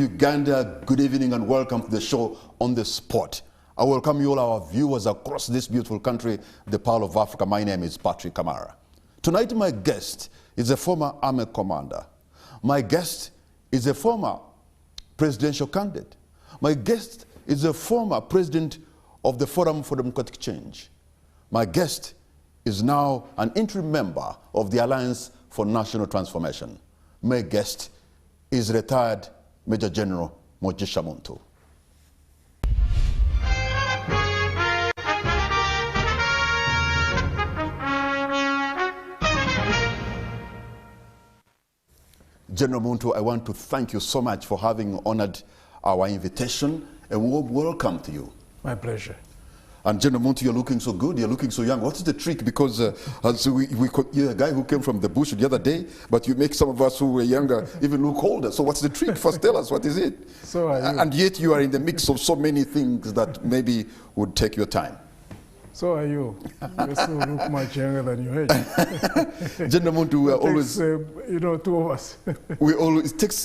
Uganda, good evening and welcome to the show On the Spot. I welcome you all our viewers across this beautiful country, the Pearl of Africa. My name is Patrick Kamara. Tonight my guest is a former army commander. My guest is a former presidential candidate. My guest is a former president of the Forum for Democratic Change. My guest is now an interim member of the Alliance for National Transformation. My guest is retired Maj Gen Mugisha Muntu. General Muntu, I want to thank you so much for having honored our invitation, and warm welcome to you. My pleasure. And General Muntu, you're looking so good, you're looking so young. What's the trick? Because you're a guy who came from the bush the other day, but you make some of us who were younger even look older. So what's the trick? First tell us, what is it? So are you. And yet you are in the mix of so many things that maybe would take your time. So are you. You still look much younger than your age. General Muntu, we are always... two of us.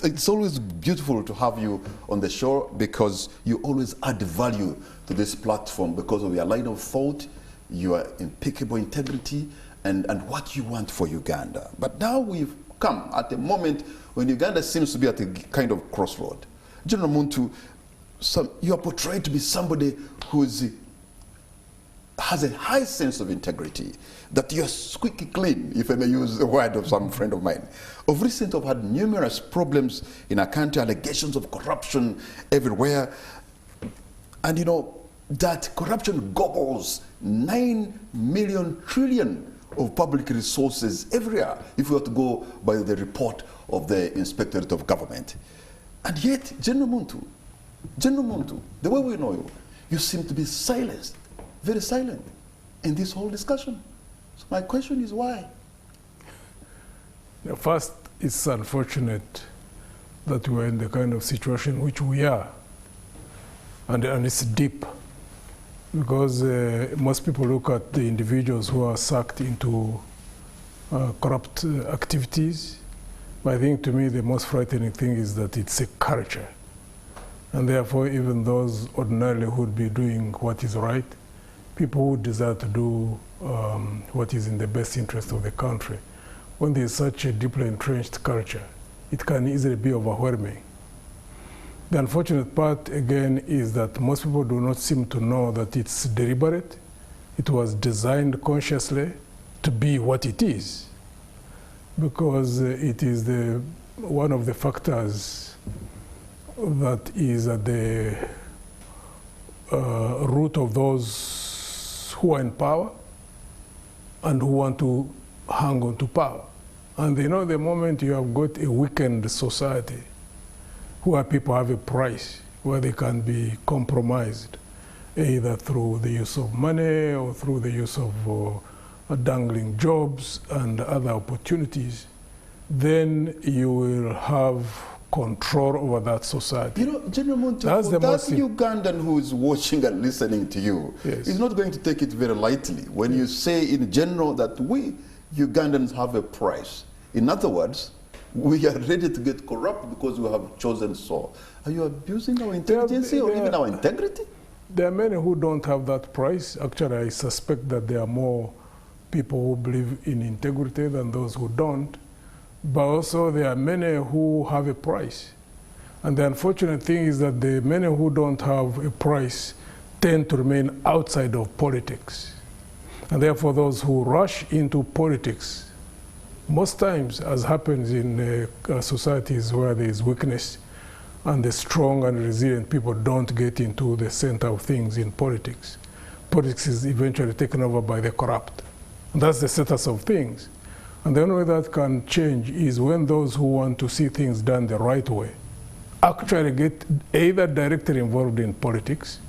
It's always beautiful to have you on the show because you always add value to this platform because of your line of thought, your impeccable integrity, and what you want for Uganda. But now we've come at a moment when Uganda seems to be at a kind of crossroad. General Muntu, you are portrayed to be somebody who has a high sense of integrity, that you're squeaky clean, if I may use the word of some friend of mine. Of recent, I've had numerous problems in our country, allegations of corruption everywhere. And you know, that corruption gobbles 9 million trillion of public resources every year, if we were to go by the report of the Inspectorate of Government. And yet, General Muntu, the way we know you, you seem to be silenced, very silent in this whole discussion. So my question is why? First, it's unfortunate that we're in the kind of situation which we are. And it's deep. Because most people look at the individuals who are sucked into corrupt activities. But I think to me the most frightening thing is that it's a culture. And therefore even those ordinarily who would be doing what is right, people who desire to do what is in the best interest of the country, when there is such a deeply entrenched culture, it can easily be overwhelming. The unfortunate part, again, is that most people do not seem to know that it's deliberate. It was designed consciously to be what it is, because it is one of the factors that is at the root of those who are in power and who want to hang on to power. And you know, the moment you have got a weakened society, where people have a price, where they can be compromised, either through the use of money or through the use of dangling jobs and other opportunities, then you will have control over that society. You know, General Muntu, that Ugandan who is watching and listening to you is not going to take it very lightly when you say in general that we Ugandans have a price. In other words, we are ready to get corrupt because we have chosen so. Are you abusing our intelligence or even our integrity? There are many who don't have that price. Actually, I suspect that there are more people who believe in integrity than those who don't. But also there are many who have a price. And the unfortunate thing is that the many who don't have a price tend to remain outside of politics. And therefore those who rush into politics, most times, as happens in societies where there is weakness and the strong and resilient people don't get into the center of things in politics, politics is eventually taken over by the corrupt. And that's the status of things. And the only way that can change is when those who want to see things done the right way actually get either directly involved in politics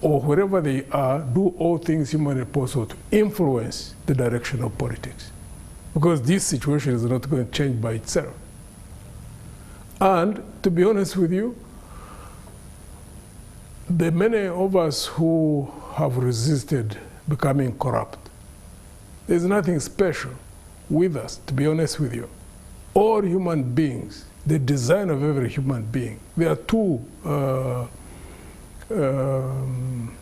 or wherever they are, do all things humanly possible to influence the direction of politics. Because this situation is not going to change by itself. And to be honest with you, the many of us who have resisted becoming corrupt, there's nothing special with us, to be honest with you. All human beings the design of every human being. There are two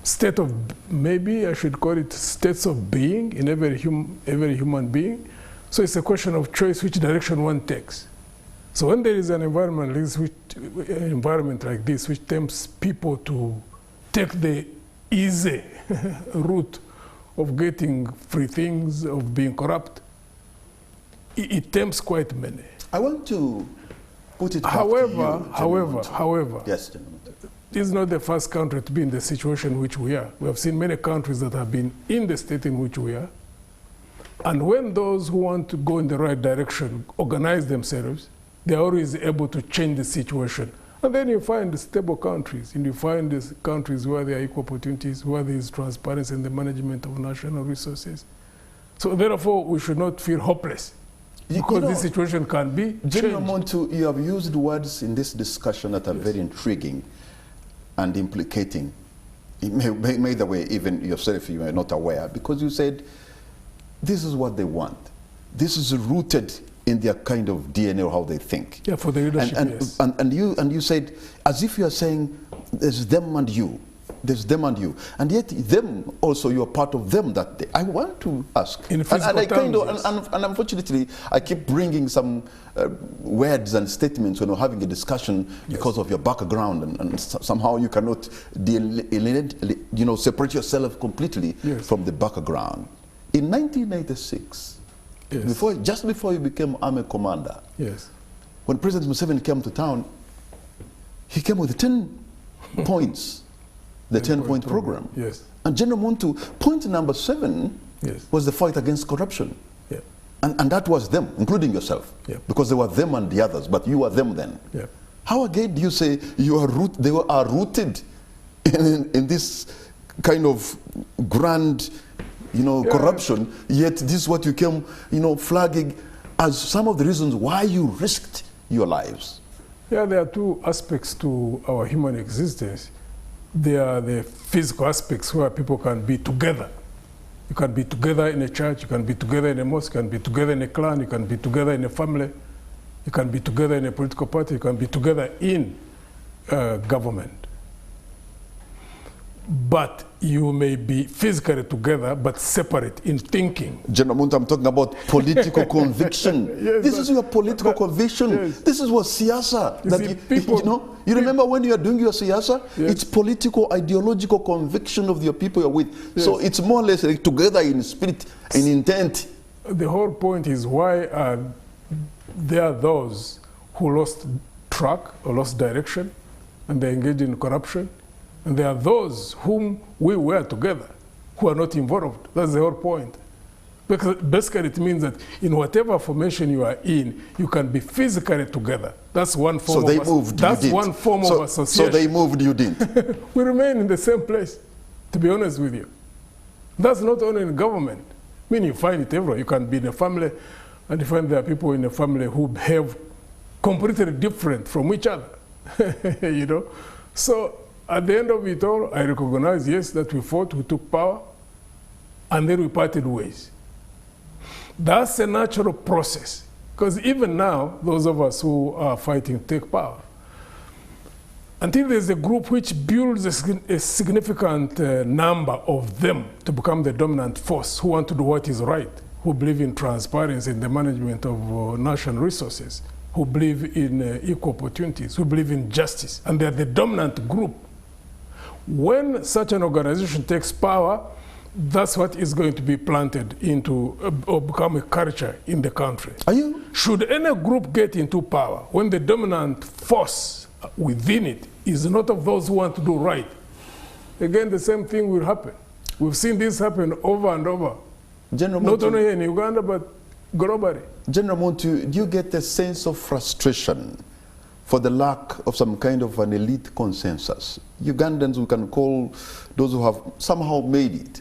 state of, maybe I should call it states of being in every human being. So it's a question of choice, which direction one takes. So when there is an environment like this, which tempts people to take the easy route of getting free things, of being corrupt, it tempts quite many. I want to put it back However, yes, gentlemen. This is not the first country to be in the situation in which we are. We have seen many countries that have been in the state in which we are. And when those who want to go in the right direction organize themselves, they're always able to change the situation. And then you find stable countries, and you find these countries where there are equal opportunities, where there is transparency in the management of national resources. So therefore, we should not feel hopeless, because this situation can be changed. General Muntu, you have used words in this discussion that are very intriguing and implicating. May the way even yourself you are not aware, because you said, this is what they want. This is rooted in their kind of DNA or how they think. Yeah, for the leadership, yes. And you said, as if you are saying, there's them and you. There's them and you. And yet them also, you are part of them that day. I want to ask. In physical terms, and unfortunately, I keep bringing some words and statements when we're having a discussion because of your background, and somehow you cannot separate yourself completely from the background. In 1996, just before you became army commander, when President Museveni came to town, he came with 10 points, the 10-point program. And General Muntu, point number 7 was the fight against corruption. And that was them, including yourself, because they were them and the others, but you were them then. How again do you say they are rooted in this kind of grand corruption, yet this is what you came, flagging as some of the reasons why you risked your lives? Yeah, there are two aspects to our human existence. There are the physical aspects where people can be together. You can be together in a church, you can be together in a mosque, you can be together in a clan, you can be together in a family, you can be together in a political party, you can be together in government. But you may be physically together, but separate in thinking. General Muntu, I'm talking about political conviction. This is your political conviction. This is what siyasa. You remember when you are doing your siyasa? It's political, ideological conviction of your people you're with. So it's more or less like together in spirit, in intent. The whole point is why there are those who lost track or lost direction, and they engaged in corruption. And there are those whom we were together, who are not involved. That's the whole point. Because basically it means that in whatever formation you are in, you can be physically together. That's one form one form of association. So they moved, you didn't? We remain in the same place, to be honest with you. That's not only in government. I mean, you find it everywhere. You can be in a family, and you find there are people in a family who behave completely different from each other. So at the end of it all, I recognize, yes, that we fought, we took power, and then we parted ways. That's a natural process, because even now, those of us who are fighting to take power, until there's a group which builds a significant number of them to become the dominant force, who want to do what is right, who believe in transparency in the management of national resources, who believe in equal opportunities, who believe in justice, and they're the dominant group. When such an organization takes power, that's what is going to be planted into or become a culture in the country. Should any group get into power, when the dominant force within it is not of those who want to do right, again the same thing will happen. We've seen this happen over and over. Not only here in Uganda, but globally. General Muntu, do you get a sense of frustration for the lack of some kind of an elite consensus? Ugandans, we can call those who have somehow made it,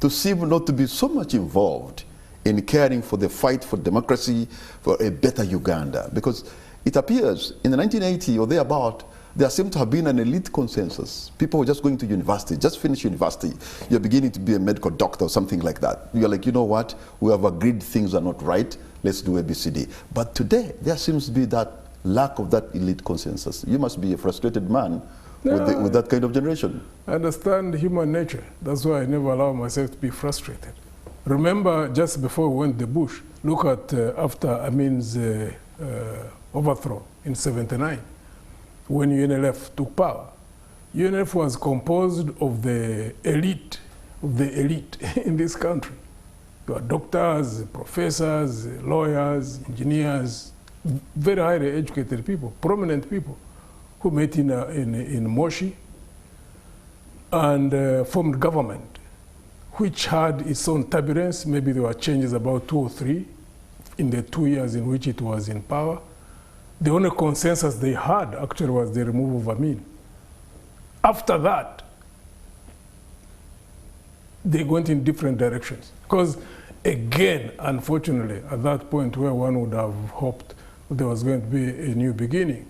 to seem not to be so much involved in caring for the fight for democracy, for a better Uganda. Because it appears in the 1980s or thereabout, there seemed to have been an elite consensus. People were just going to university, just finished university. You're beginning to be a medical doctor or something like that. You're like, you know what? We have agreed things are not right. Let's do ABCD. But today, there seems to be that lack of that elite consensus. You must be a frustrated man with that kind of generation. I understand human nature. That's why I never allow myself to be frustrated. Remember, just before we went to the bush, look at after Amin's overthrow in '79, when UNLF took power. UNLF was composed of the elite in this country. There were doctors, professors, lawyers, engineers, very highly educated people, prominent people, who met in Moshi and formed government, which had its own turbulence. Maybe there were changes about 2 or 3 in the 2 years in which it was in power. The only consensus they had actually was the removal of Amin. After that, they went in different directions. Because again, unfortunately, at that point where one would have hoped there was going to be a new beginning,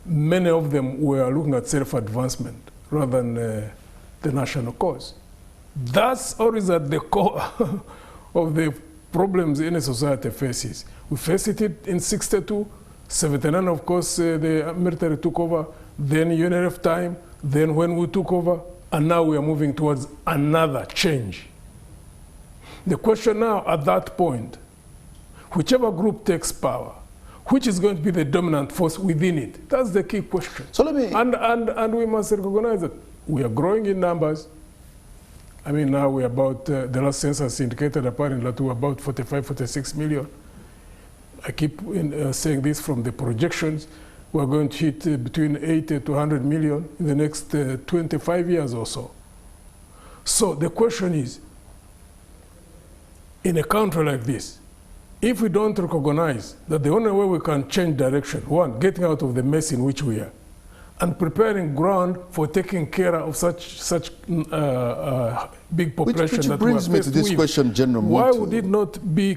many of them were looking at self-advancement rather than the national cause. That's always at the core of the problems any society faces. We faced it in '62, '79, of course, the military took over, then UNLF time, then when we took over, and now we are moving towards another change. The question now at that point, whichever group takes power, which is going to be the dominant force within it? That's the key question. So let me... And we must recognize that we are growing in numbers. I mean, now we're about, the last census indicated apparently that we're about 45, 46 million. I keep saying this from the projections. We're going to hit between 80 to 100 million in the next 25 years or so. So the question is, in a country like this, if we don't recognize that the only way we can change direction, one, getting out of the mess in which we are, and preparing ground for taking care of such big population which that brings we are me to this with, question, General Muntu. Why would it not be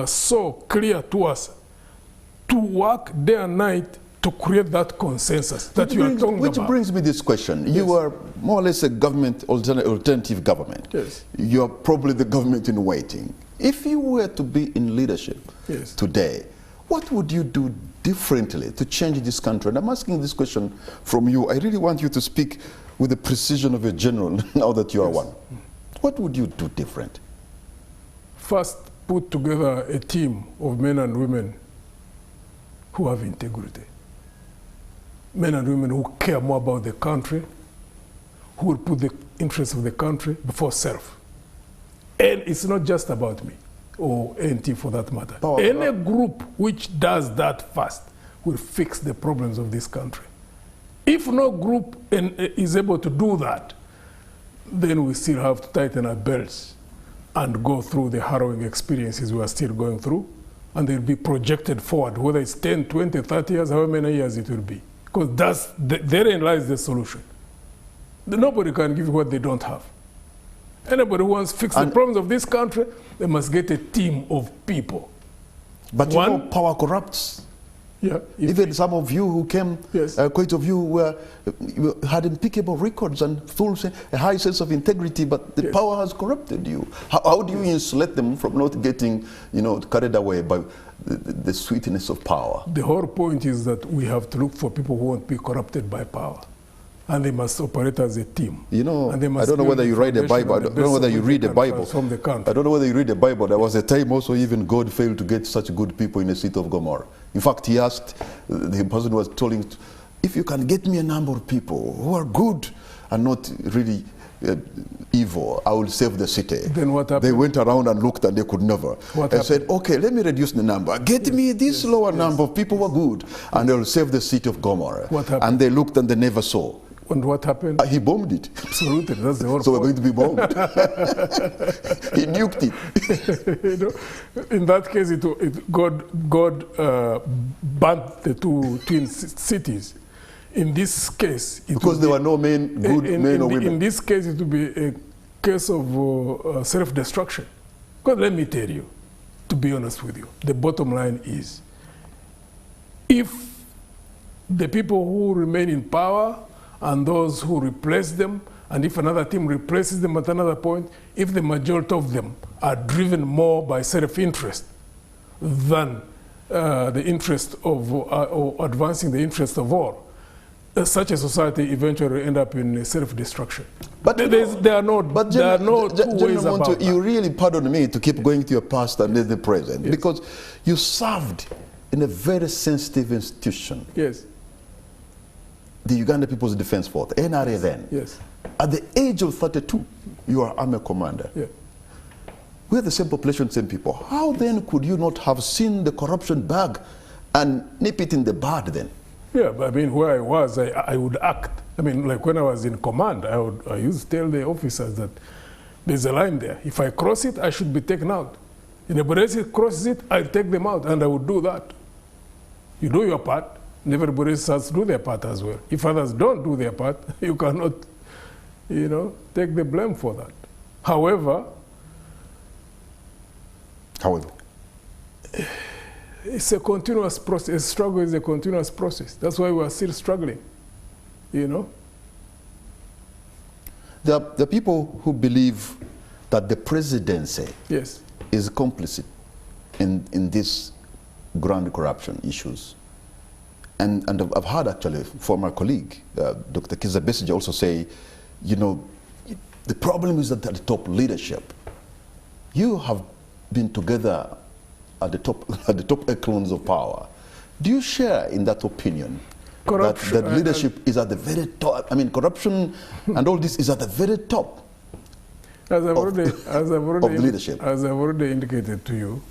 so clear to us to work day and night to create that consensus that you are talking about? Which brings me this question. Yes. You are more or less a government, alternative government. Yes. You are probably the government in waiting. If you were to be in leadership today, what would you do differently to change this country? And I'm asking this question from you. I really want you to speak with the precision of a general now that you are one. What would you do different? First, put together a team of men and women who have integrity. Men and women who care more about the country, who will put the interests of the country before self. And it's not just about me, or NT for that matter. Any group which does that first will fix the problems of this country. If no group is able to do that, then we still have to tighten our belts and go through the harrowing experiences we are still going through, and they'll be projected forward, whether it's 10, 20, 30 years, however many years it will be. Because therein lies the solution. Nobody can give you what they don't have. Anybody who wants to fix the problems of this country, they must get a team of people. But you know, power corrupts. Yeah, even some of you who came, quite of you had impeccable records and a high sense of integrity, but the power has corrupted you. How do you insulate them from not getting, carried away by the sweetness of power? The whole point is that we have to look for people who won't be corrupted by power. And they must operate as a team. I don't know whether you read the Bible. I don't know whether you read the Bible. I don't know whether you read the Bible. There was a time also even God failed to get such good people in the city of Gomorrah. In fact, he asked, the person was telling, if you can get me a number of people who are good and not really evil, I will save the city. Then what happened? They went around and looked and they could never. I said, okay, let me reduce the number. Get me this lower number of people who are good, and they will save the city of Gomorrah. What happened? And they looked and they never saw. And what happened? He bombed it. Absolutely, that's the whole So point. we're going to be bombed. He nuked it. In that case, God burnt the two twin cities. In this case, because there were no men, good men or women. In this case, it would be a case of self-destruction. Because let me tell you, to be honest with you, the bottom line is, if the people who remain in power and those who replace them, and if another team replaces them at another point, if the majority of them are driven more by self-interest than the interest of, or advancing the interest of all, such a society eventually end up in self-destruction. But there are no two ways about that. You really, pardon me, to keep going to your past and the present, yes. because you served in a very sensitive institution. Yes. The Uganda People's Defense Force, NRA then. Yes. At the age of 32, you are army commander. Yeah. We are the same population, same people. How then could you not have seen the corruption bag and nip it in the bud then? Yeah, but I mean, where I was, I would act. I mean, like when I was in command, I used to tell the officers that there's a line there. If I cross it, I should be taken out. If anybody else crosses it, I'll take them out, and I would do that. You do your part, and everybody else has to do their part as well. If others don't do their part, you cannot, you know, take the blame for that. However, it's a continuous process. Struggle is a continuous process. That's why we are still struggling, you know. There are people who believe that the presidency yes. is complicit in these grand corruption issues. And I've heard actually former colleague, Dr. Kizza Besigye, also say, you know, the problem is that at the top leadership, you have been together at the top echelons of power. Do you share in that opinion? Corruption, that leadership is at the very top? I mean, corruption and all this is at the very top of leadership. As I've already indicated to you,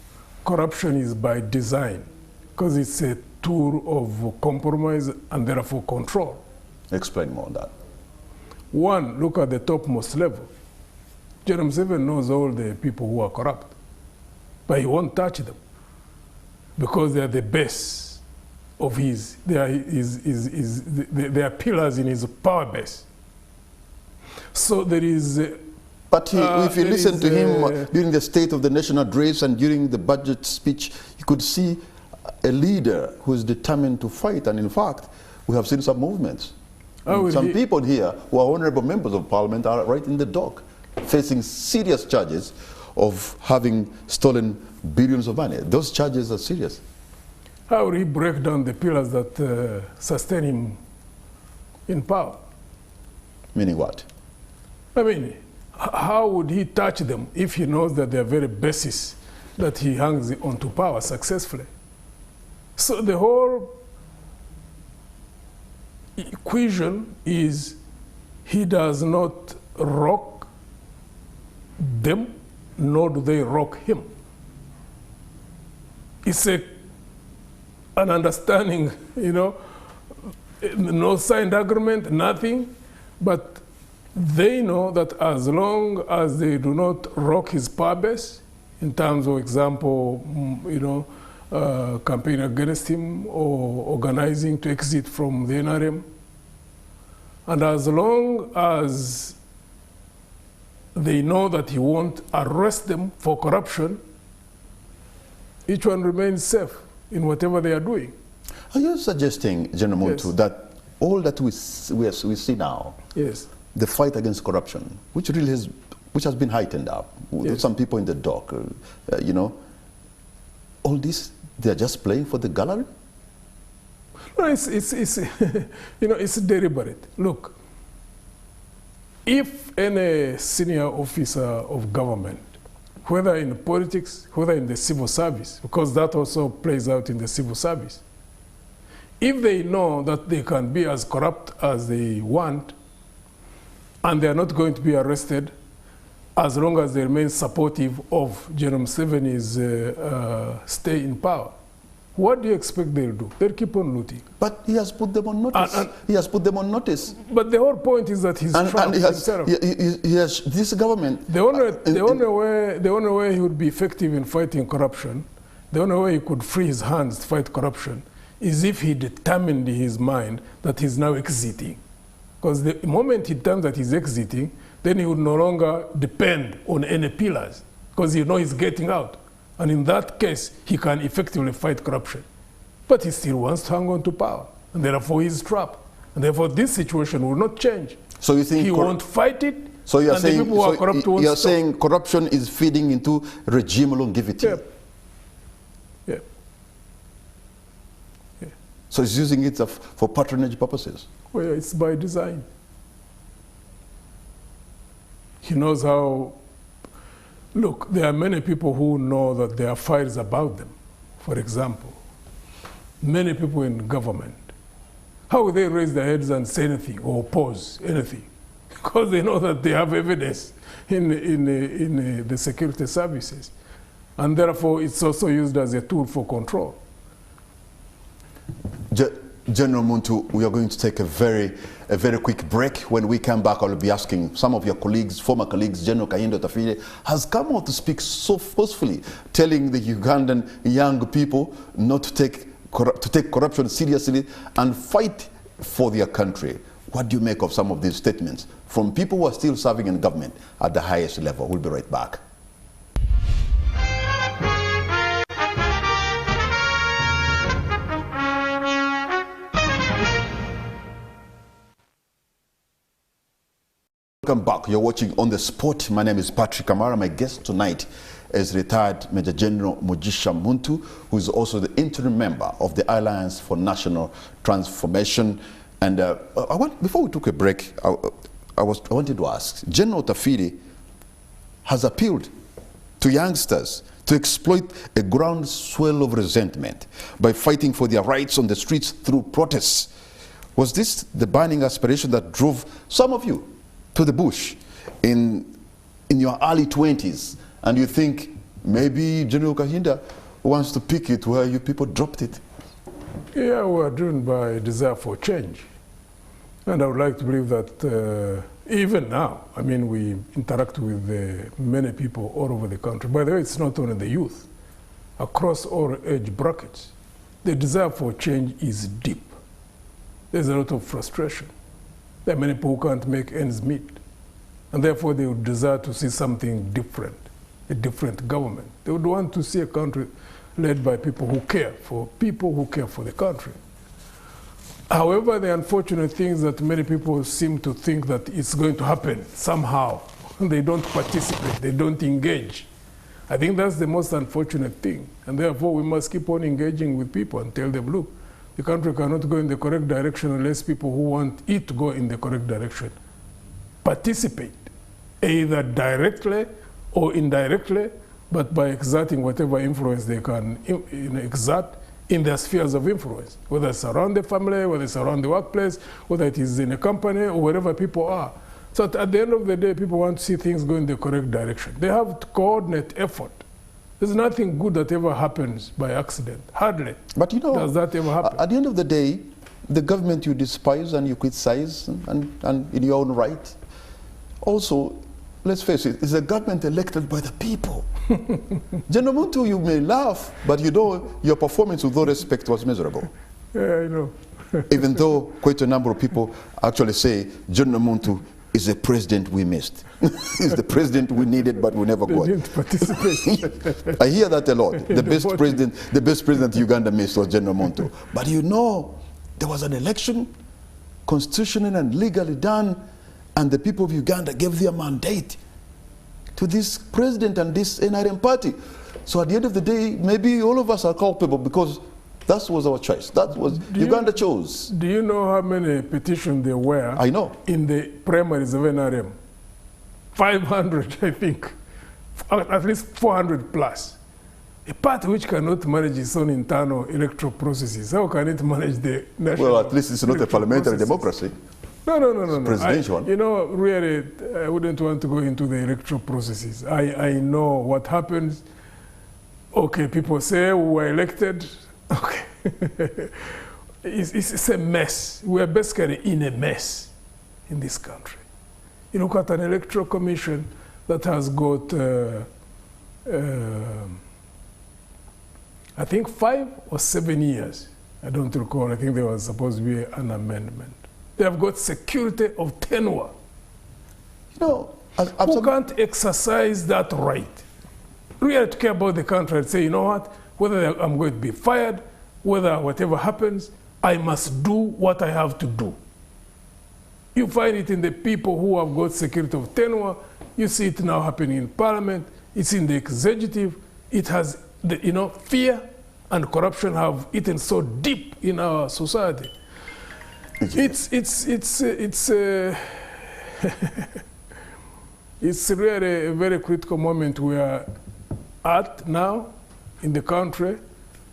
corruption is by design because it's a tool of compromise and therefore control. Explain more on that. One, look at the topmost level. Gen Mugisha knows all the people who are corrupt, but he won't touch them because they are the base of his, they are pillars in his power base. So there is... But if you listen to him during the State of the Nation address and during the budget speech, you could see a leader who is determined to fight. And in fact, we have seen some movements. Some people here who are honorable members of parliament are right in the dock, facing serious charges of having stolen billions of money. Those charges are serious. How will he break down the pillars that sustain him in power? Meaning what? I mean, how would he touch them if he knows that they are very basis that he hangs onto power successfully? So the whole equation is he does not rock them, nor do they rock him. It's an understanding, you know, no signed agreement, nothing, but they know that as long as they do not rock his power base, in terms of example, you know, campaigning against him or organizing to exit from the NRM, and as long as they know that he won't arrest them for corruption, each one remains safe in whatever they are doing. Are you suggesting, Gen Muntu, yes. that all that we see now, yes. the fight against corruption, which really has been heightened up, with some people in the dock, you know, all this, they're just playing for the gallery? No, it's you know, it's deliberate. Look, if any senior officer of government, whether in politics, whether in the civil service, because that also plays out in the civil service, if they know that they can be as corrupt as they want, and they are not going to be arrested as long as they remain supportive of Gen Museveni's stay in power, what do you expect they'll do? They'll keep on looting. But he has put them on notice. He has put them on notice. But the whole point is that he's trapped himself. He has this government. The only way he would be effective in fighting corruption, the only way he could free his hands to fight corruption, is if he determined in his mind that he's now exiting. Because the moment he determines that he's exiting, then he would no longer depend on any pillars, because he knows he's getting out. And in that case, he can effectively fight corruption. But he still wants to hang on to power, and therefore he's trapped. And therefore this situation will not change. So you think he won't fight it, so you're and saying, the people who are corrupt won't you're stop. saying corruption is feeding into regime longevity? Yep. Yep. So he's using it for patronage purposes. Well, it's by design. He knows how. Look, there are many people who know that there are files about them. For example, many people in government. How will they raise their heads and say anything or oppose anything? Because they know that they have evidence in the security services. And therefore, it's also used as a tool for control. General Muntu, we are going to take a very quick break. When we come back, I'll be asking some of your colleagues, former colleagues. General Kayindo Tafile has come out to speak so forcefully, telling the Ugandan young people not to take corruption seriously and fight for their country. What do you make of some of these statements from people who are still serving in government at the highest level? We'll be right back. Welcome back. You're watching On the Spot. My name is Patrick Amara. My guest tonight is retired Maj Gen Mugisha Muntu, who is also the interim member of the Alliance for National Transformation. And before we took a break, I wanted to ask, General Tafile has appealed to youngsters to exploit a groundswell of resentment by fighting for their rights on the streets through protests. Was this the burning aspiration that drove some of you to the bush in your early 20s, and you think maybe General Kayindo wants to pick it where you people dropped it? Yeah, we are driven by a desire for change. And I would like to believe that even now, I mean, we interact with many people all over the country. By the way, it's not only the youth. Across all age brackets, the desire for change is deep. There's a lot of frustration. There are many people who can't make ends meet. And therefore, they would desire to see something different, a different government. They would want to see a country led by people who care for the country. However, the unfortunate thing is that many people seem to think that it's going to happen somehow. They don't participate, they don't engage. I think that's the most unfortunate thing. And therefore, we must keep on engaging with people and tell them, look, the country cannot go in the correct direction unless people who want it to go in the correct direction participate, either directly or indirectly, but by exerting whatever influence they can exert in their spheres of influence, whether it's around the family, whether it's around the workplace, whether it is in a company, or wherever people are. So at the end of the day, people want to see things go in the correct direction. They have to coordinate effort. There's nothing good that ever happens by accident, hardly. But you know, does that ever happen? At the end of the day, the government you despise and you criticize, and in your own right, also, let's face it, it's a government elected by the people. General Muntu, you may laugh, but you know your performance with all respect was miserable. Yeah, I know. Even though quite a number of people actually say General Muntu is a president we missed. He's the president we needed, but we never got. They didn't participate. I hear that a lot. The best president Uganda missed was General Muntu. But you know, there was an election, constitutionally and legally done, and the people of Uganda gave their mandate to this president and this NRM party. So at the end of the day, maybe all of us are culpable because that was our choice. That was Uganda chose. Do you know how many petitions there were? I know. In the primaries of NRM? 500, I think. At least 400 plus. A party which cannot manage its own internal electoral processes, how can it manage the national? Well, at least it's not a parliamentary democracy. No. Presidential. You know, really, I wouldn't want to go into the electoral processes. I know what happens. Okay, people say we were elected. Okay. It's a mess. We are basically in a mess in this country. You look at an electoral commission that has got, I think 5 or 7 years. I don't recall. I think there was supposed to be an amendment. They have got security of tenure. You know, who can't exercise that right? Really to care about the country and say, you know what, whether I'm going to be fired, whether whatever happens, I must do what I have to do. You find it in the people who have got security of tenure. You see it now happening in Parliament. It's in the executive. It has, fear. and corruption have eaten so deep in our society. It's really a very critical moment we are at now in the country.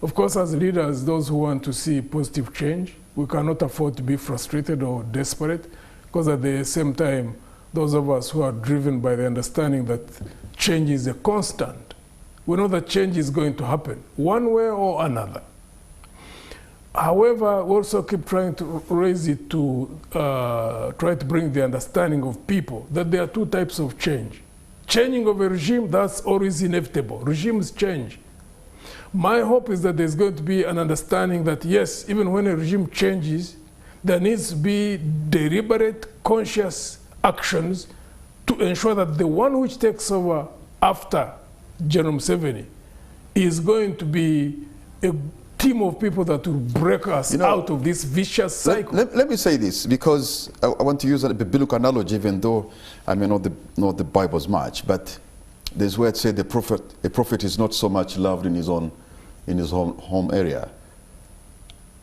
Of course, as leaders, those who want to see positive change, we cannot afford to be frustrated or desperate, because at the same time, those of us who are driven by the understanding that change is a constant, we know that change is going to happen, one way or another. However, we also keep trying to raise it to try to bring the understanding of people that there are two types of change. Changing of a regime, that's always inevitable. Regimes change. My hope is that there's going to be an understanding that, yes, even when a regime changes, there needs to be deliberate, conscious actions to ensure that the one which takes over after General Museveni is going to be a team of people that will break us out of this vicious cycle. Let me say this, because I want to use a biblical analogy, even though I may not know the Bible as much, but there's where it said a prophet is not so much loved in his home area.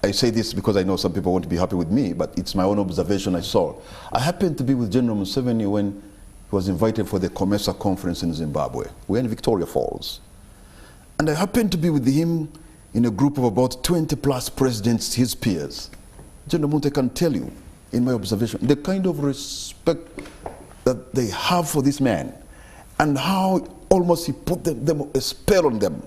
I say this because I know some people won't be happy with me, but it's my own observation I saw. I happened to be with General Museveni when he was invited for the COMESA conference in Zimbabwe. We're in Victoria Falls. And I happened to be with him in a group of about 20 plus presidents, his peers. General Muntu, I can tell you, in my observation, the kind of respect that they have for this man, and how almost he put them a spell on them.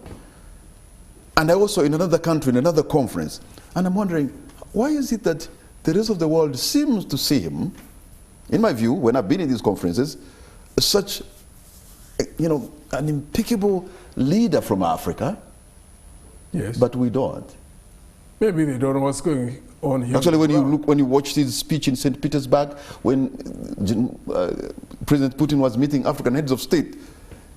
And I also, in another country, in another conference, and I'm wondering, why is it that the rest of the world seems to see him, in my view, when I've been in these conferences, such, an impeccable leader from Africa, yes, but we don't. Maybe they don't know what's going on here. Actually, when you watched his speech in St. Petersburg, when President Putin was meeting African heads of state,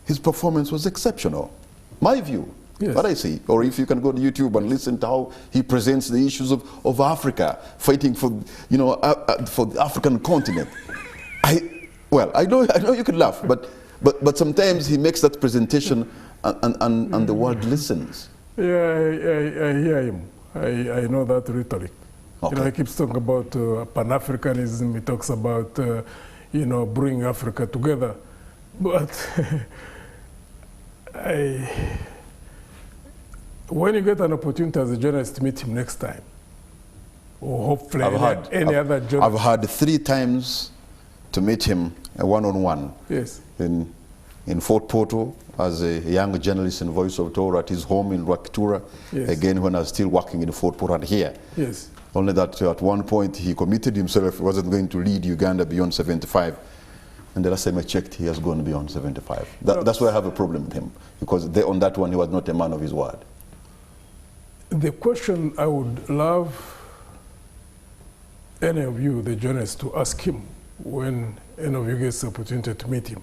his performance was exceptional. My view, yes, what I see. Or if you can go to YouTube and listen to how he presents the issues of Africa, fighting for for the African continent. I know you could laugh, but sometimes he makes that presentation and the world listens. Yeah, I hear him. I know that rhetoric. Okay. He keeps talking about Pan-Africanism. He talks about, bringing Africa together. But when you get an opportunity as a journalist to meet him next time, or hopefully other journalist. I've had 3 times to meet him one-on-one. Yes. In Fort Portal, as a young journalist and voice of Torah, at his home in Rwakitura, yes, again when I was still working in Fort Portal and here. Yes. Only that at one point he committed himself, he wasn't going to lead Uganda beyond 75. And the last time I checked, he has gone beyond 75. That's why I have a problem with him, because on that one he was not a man of his word. The question I would love any of you, the journalists, to ask him when any of you gets the opportunity to meet him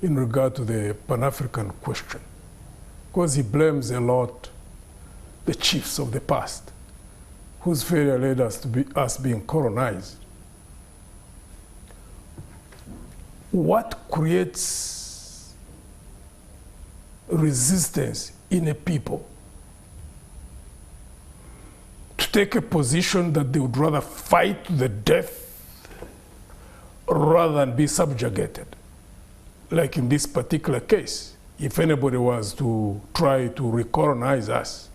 in regard to the Pan-African question, because he blames a lot the chiefs of the past, whose failure led us to us being colonized. What creates resistance in a people to take a position that they would rather fight to the death rather than be subjugated? Like in this particular case, if anybody was to try to recolonize us,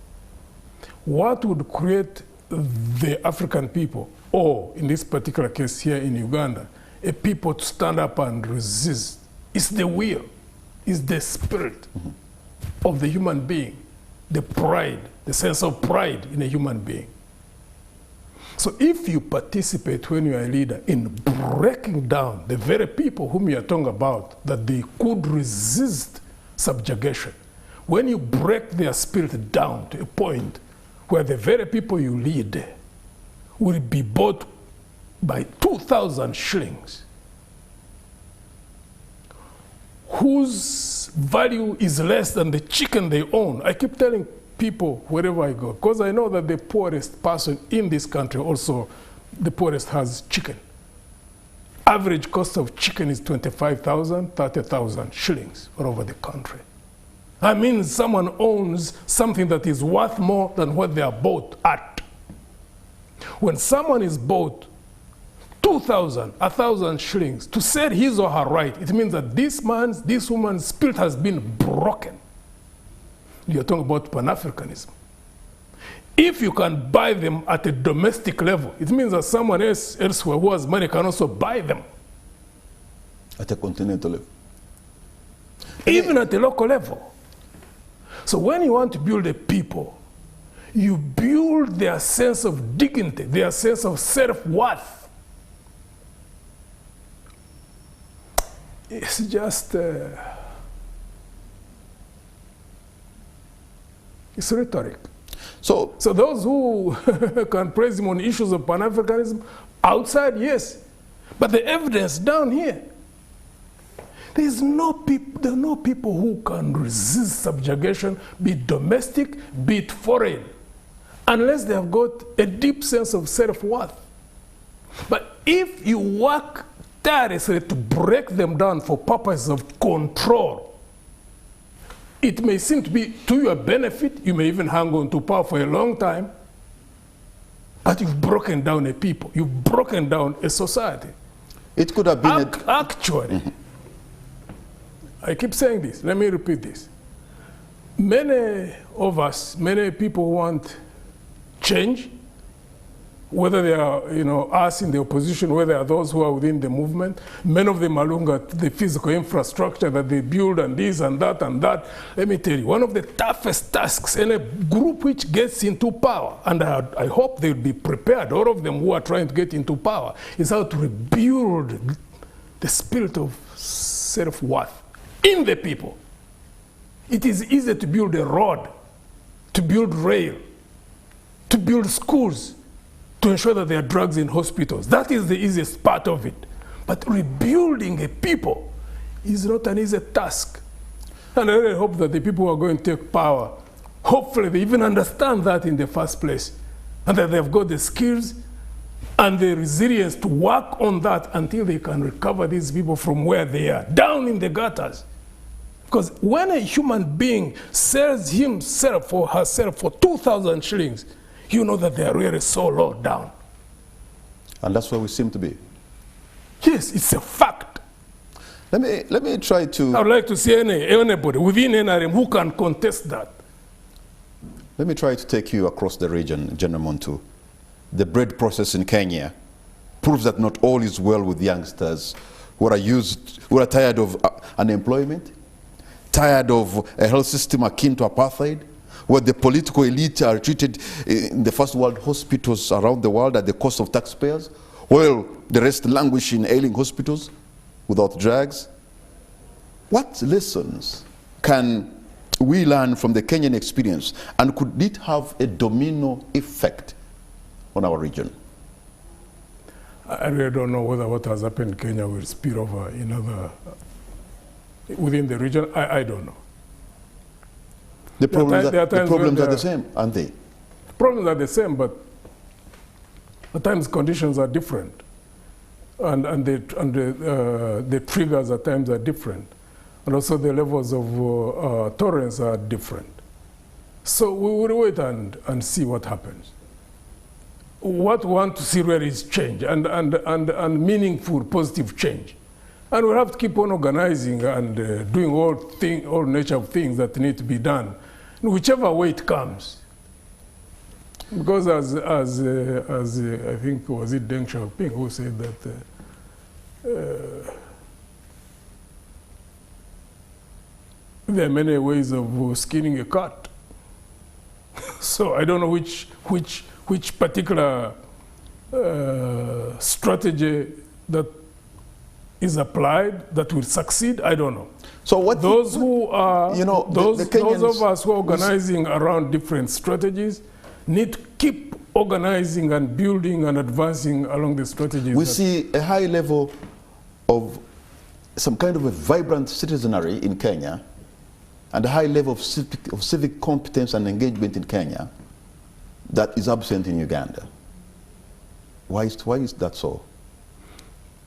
what would create the African people, or in this particular case here in Uganda, a people to stand up and resist? It's the will, it's the spirit of the human being, the pride, the sense of pride in a human being. So if you participate when you are a leader in breaking down the very people whom you are talking about, that they could resist subjugation, when you break their spirit down to a point where the very people you lead will be bought by 2,000 shillings, whose value is less than the chicken they own. I keep telling people wherever I go, because I know that the poorest person in this country, also the poorest, has chicken. Average cost of chicken is 25,000, 30,000 shillings all over the country. I mean someone owns something that is worth more than what they are bought at. When someone is bought 2,000, 1,000 shillings to sell his or her right, it means that this woman's spirit has been broken. You're talking about Pan-Africanism. If you can buy them at a domestic level, it means that someone else elsewhere who has money can also buy them. At a continental level. Even at a local level. So when you want to build a people, you build their sense of dignity, their sense of self-worth. It's just, it's rhetoric. So those who can praise him on issues of Pan-Africanism, outside, yes. But the evidence down here, there are no people who can resist subjugation, be it domestic, be it foreign, unless they have got a deep sense of self-worth. But if you work tirelessly to break them down for purposes of control, it may seem to be to your benefit. You may even hang on to power for a long time, but you've broken down a people. You've broken down a society. It could have been actually, I keep saying this. Let me repeat this. Many of us, many people want change, whether they are, us in the opposition, whether they are those who are within the movement. Many of them are looking at the physical infrastructure that they build and this and that and that. Let me tell you, one of the toughest tasks in a group which gets into power, and I hope they'll be prepared, all of them who are trying to get into power, is how to rebuild the spirit of self-worth in the people. It is easy to build a road, to build rail, to build schools, to ensure that there are drugs in hospitals. That is the easiest part of it. But rebuilding a people is not an easy task. And I really hope that the people who are going to take power, hopefully they even understand that in the first place, and that they've got the skills and the resilience to work on that until they can recover these people from where they are, down in the gutters. Because when a human being sells himself or herself for 2,000 shillings, you know that they are really so low down. And that's where we seem to be. Yes, it's a fact. Let me try to... I would like to see anybody within NRM who can contest that. Let me try to take you across the region, General Muntu. The bread process in Kenya proves that not all is well with youngsters who are tired of unemployment, tired of a health system akin to apartheid, where the political elite are treated in the first world hospitals around the world at the cost of taxpayers, while the rest languish in ailing hospitals without drugs. What lessons can we learn from the Kenyan experience, and could it have a domino effect on our region? I really don't know whether what has happened in Kenya will spill over in other, within the region. I don't know. The problems are the same, aren't they? Problems are the same, but at times conditions are different. And the triggers at times are different. And also the levels of tolerance are different. So we will wait and see what happens. What we want to see really is change and meaningful, positive change. And we'll have to keep on organizing and doing all nature of things that need to be done, in whichever way it comes. Because as I think, was it Deng Xiaoping who said that there are many ways of skinning a cat. So I don't know which particular strategy that is applied that will succeed. I don't know. So what those who are, those of us who are organizing around different strategies need to keep organizing and building and advancing along the strategies. We see a high level of some kind of a vibrant citizenry in Kenya, and a high level of civic competence and engagement in Kenya that is absent in Uganda. Why is that so?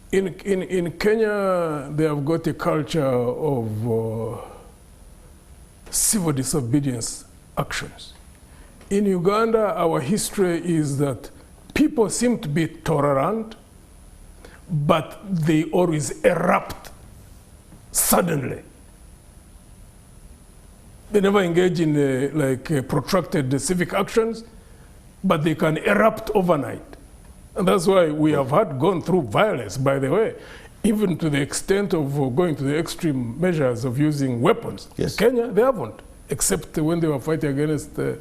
In Kenya, they have got a culture of civil disobedience actions. In Uganda, our history is that people seem to be tolerant, but they always erupt suddenly. They never engage in protracted civic actions, but they can erupt overnight. And that's why we have gone through violence, by the way, even to the extent of going to the extreme measures of using weapons. Yes. In Kenya, they haven't, except when they were fighting against the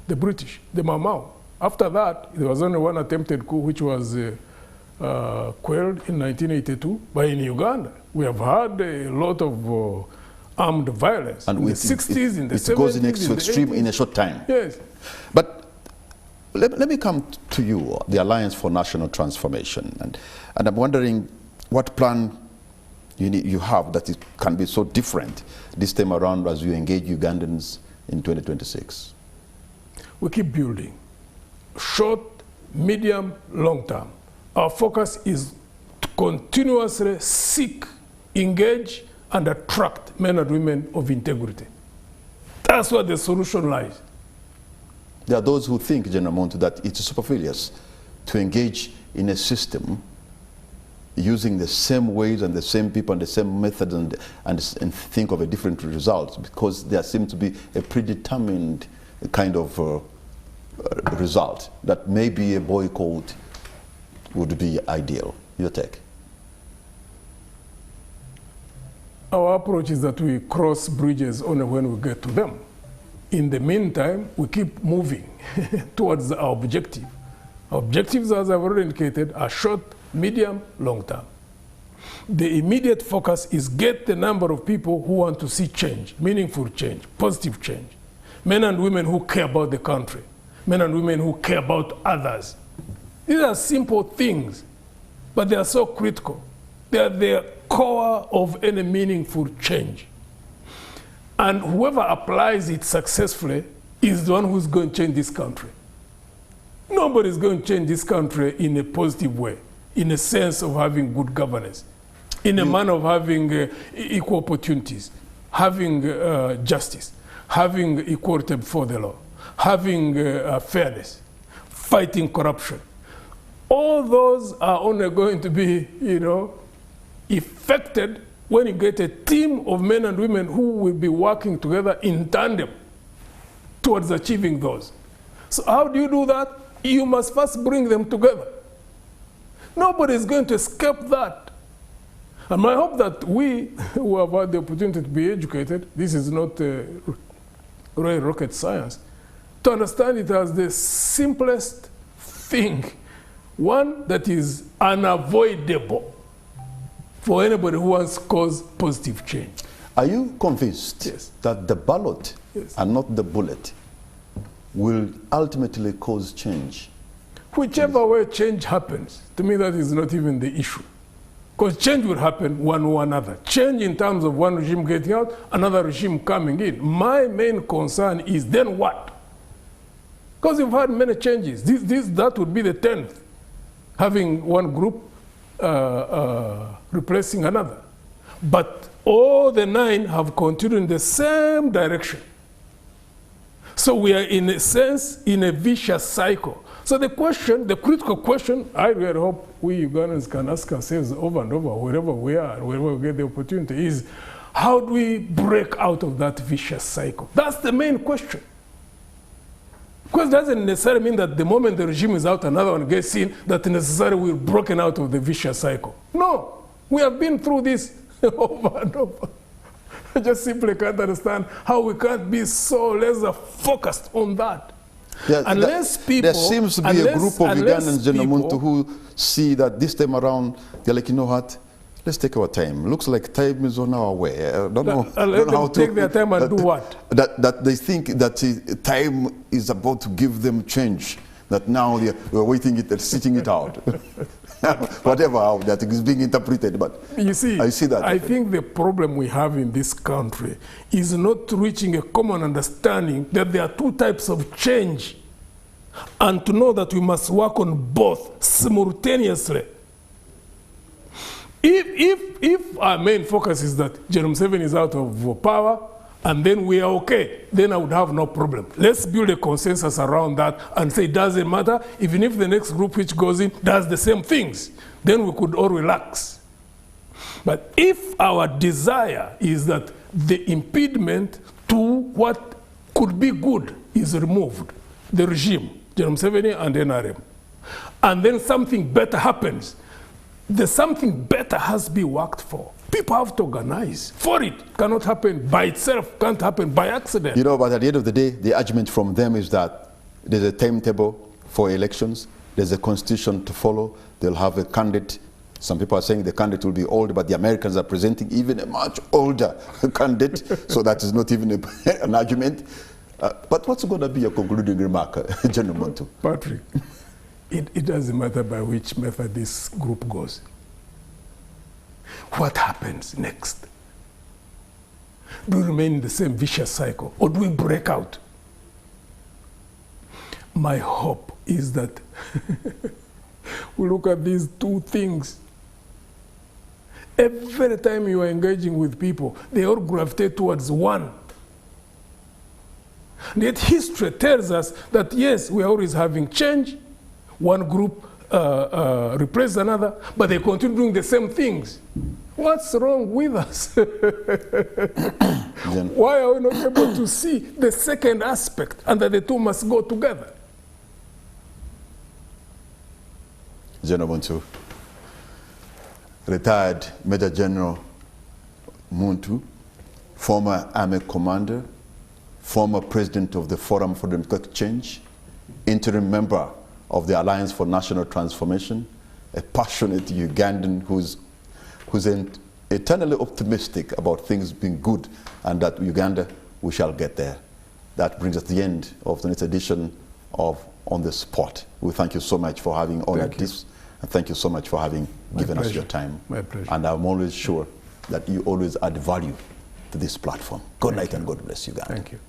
British, the Mau Mau. After that, there was only one attempted coup, which was quelled in 1982. But in Uganda, we have had a lot of armed violence and in the 60s, in the 70s, it goes in the extreme 80s. in a short time. Yes. But let me come to you, the Alliance for National Transformation. And I'm wondering what plan you have that it can be so different this time around as you engage Ugandans in 2026. We keep building. Short, medium, long term. Our focus is to continuously seek, engage, and attract men and women of integrity. That's where the solution lies. There are those who think, General Muntu, that it's superfluous to engage in a system using the same ways and the same people and the same methods and think of a different result, because there seems to be a predetermined kind of result that maybe a boycott would be ideal. Your take? Our approach is that we cross bridges only when we get to them. In the meantime, we keep moving towards our objective. Our objectives, as I've already indicated, are short, medium, long term. The immediate focus is get the number of people who want to see change, meaningful change, positive change. Men and women who care about the country. Men and women who care about others. These are simple things, but they are so critical. They are the core of any meaningful change. And whoever applies it successfully is the one who's going to change this country. Nobody's going to change this country in a positive way, in a sense of having good governance, in a manner of having equal opportunities, having justice, having equality before the law, having fairness, fighting corruption. All those are only going to be, effected when you get a team of men and women who will be working together in tandem towards achieving those. So how do you do that? You must first bring them together. Nobody is going to escape that. And I hope that we who have had the opportunity to be educated, this is not real rocket science, to understand it as the simplest thing, one that is unavoidable for anybody who wants to cause positive change. Are you convinced that the ballot and not the bullet will ultimately cause change? Whichever way change happens, to me that is not even the issue. Because change will happen one or another. Change in terms of one regime getting out, another regime coming in. My main concern is then what? Because you've had many changes. That would be the 10th, having one group replacing another. But all the 9 have continued in the same direction. So we are, in a sense, in a vicious cycle. So the question, the critical question, I really hope we Ugandans can ask ourselves over and over, wherever we are, wherever we get the opportunity, is how do we break out of that vicious cycle? That's the main question. Because it doesn't necessarily mean that the moment the regime is out, another one gets in, that necessarily we're broken out of the vicious cycle. No, we have been through this over and over. I just simply can't understand how we can't be so laser focused on that. Yeah, unless people, there seems to be a group of Ugandans, General Muntu, who see that this time around, they're like, you know what, let's take our time. Looks like time is on our way. I don't know how to take their time and do what? That they think that time is about to give them change. That now we're waiting it and sitting it out. Whatever how that is being interpreted, but you see, I see that. I think the problem we have in this country is not reaching a common understanding that there are 2 types of change, and to know that we must work on both simultaneously. If our main focus is that Gen Mugisha is out of power, and then we are okay, then I would have no problem. Let's build a consensus around that and say it doesn't matter, even if the next group which goes in does the same things, then we could all relax. But if our desire is that the impediment to what could be good is removed, the regime, Gen Museveni and NRM, and then something better happens, the something better has to be worked for. People have to organize for it. It cannot happen by itself, can't happen by accident. You know, but at the end of the day, the argument from them is that there's a timetable for elections, there's a constitution to follow, they'll have a candidate. Some people are saying the candidate will be old, but the Americans are presenting even a much older candidate, so that is not even an argument. But what's going to be your concluding remark, Gen Muntu? Patrick, it doesn't matter by which method this group goes. What happens next? Do we remain in the same vicious cycle, or do we break out? My hope is that we look at these two things. Every time you are engaging with people, they all gravitate towards one. And yet history tells us that yes, we are always having change. One group replaces another, but they continue doing the same things. What's wrong with us? Why are we not able to see the second aspect and that the two must go together? Gen Muntu, retired Major General Muntu, former Army Commander, former President of the Forum for Democratic Change, interim member of the Alliance for National Transformation, a passionate Ugandan who's eternally optimistic about things being good, and that Uganda, we shall get there. That brings us to the end of the next edition of On the Spot. We thank you so much for having honored this, and thank you so much for having given us your time. My pleasure. And I'm always sure that you always add value to this platform. Good night and God bless you, Uganda. Thank you.